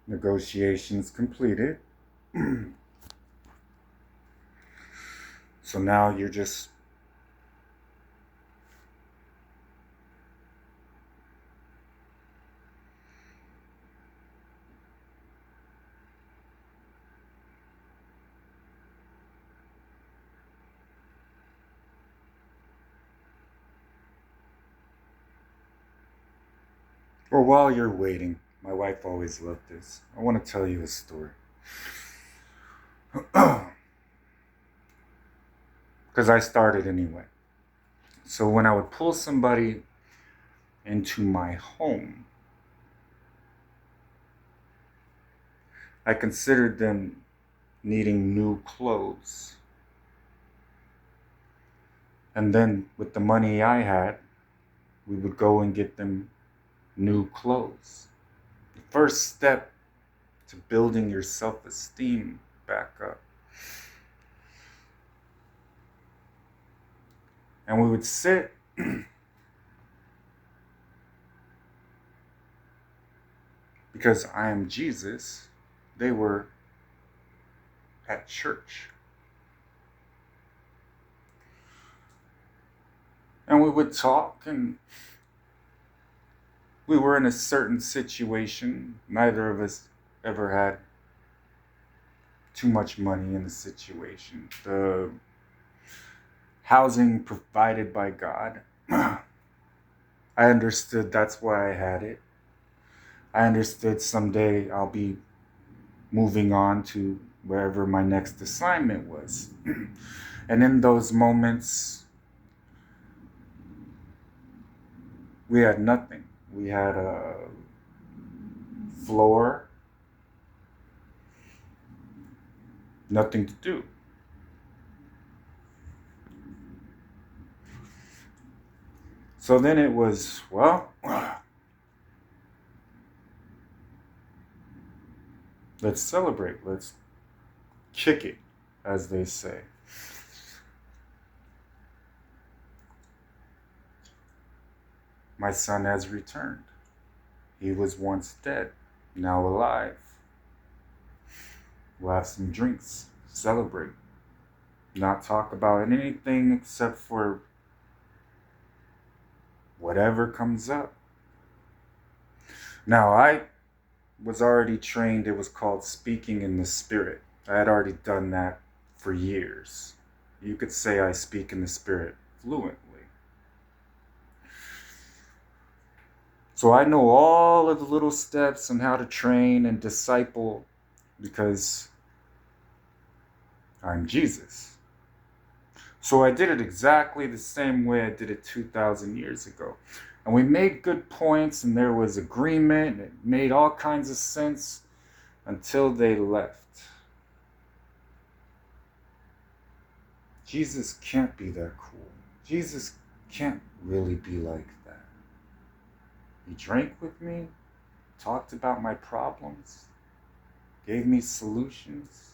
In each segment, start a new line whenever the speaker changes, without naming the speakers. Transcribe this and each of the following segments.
Negotiations completed. So now you're just or while you're waiting, my wife always loved this. I want to tell you a story. Because I started anyway. So when I would pull somebody into my home, I considered them needing new clothes. And then with the money I had, we would go and get them new clothes. The first step to building your self-esteem back up. And we would sit because I am Jesus, they were at church. And we would talk, and we were in a certain situation. Neither of us ever had too much money in the situation. The housing provided by God, I understood that's why I had it. I understood someday I'll be moving on to wherever my next assignment was. And in those moments, we had nothing. We had a floor, nothing to do. So then it was, well, let's celebrate. Let's kick it, as they say. My son has returned. He was once dead, now alive. We'll have some drinks, celebrate, not talk about anything except for whatever comes up. Now, I was already trained, it was called speaking in the spirit. I had already done that for years. You could say I speak in the spirit fluently. So I know all of the little steps on how to train and disciple because I'm Jesus. So I did it exactly the same way I did it 2,000 years ago. And we made good points, and there was agreement, and it made all kinds of sense until they left. Jesus can't be that cool. Jesus can't really be like that. He drank with me, talked about my problems, gave me solutions.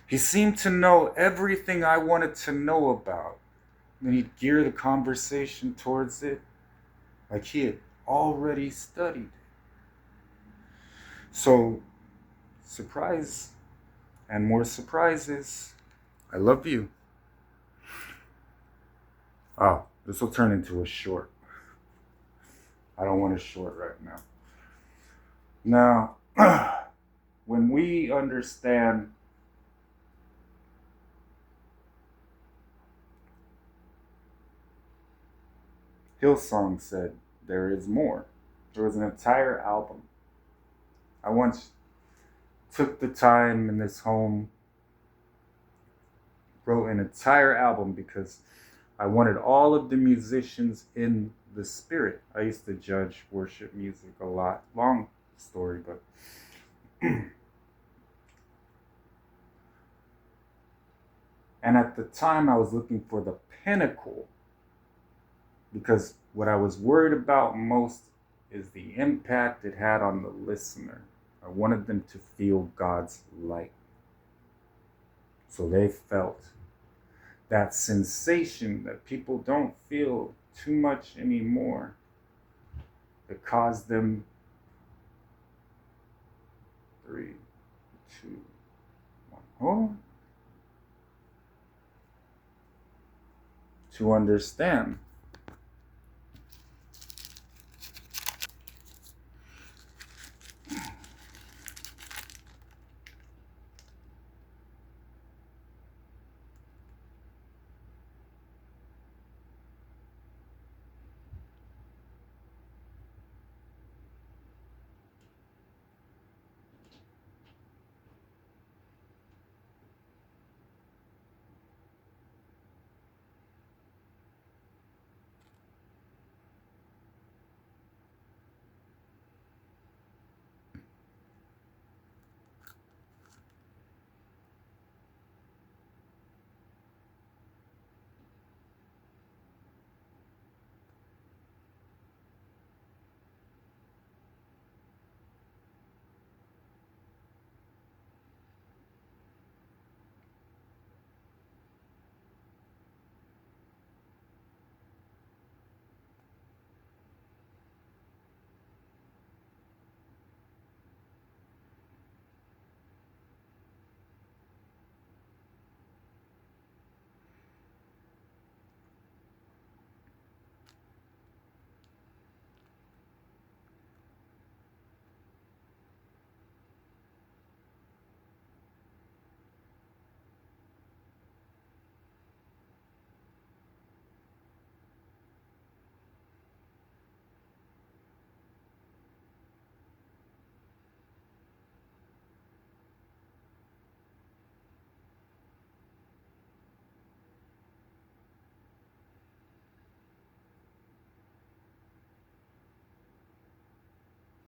He seemed to know everything I wanted to know about. Then he'd gear the conversation towards it like he had already studied. So, surprise and more surprises. I love you. Oh, this will turn into a short. I don't want a short right now. Now, when we understand Hillsong said, there is more. There was an entire album. I once took the time in this home, wrote an entire album because I wanted all of the musicians in the spirit. I used to judge worship music a lot. Long story, but and at the time I was looking for the pinnacle because what I was worried about most is the impact it had on the listener. I wanted them to feel God's light. So they felt that sensation that people don't feel too much anymore, that caused them 2, 1. Hold on. To understand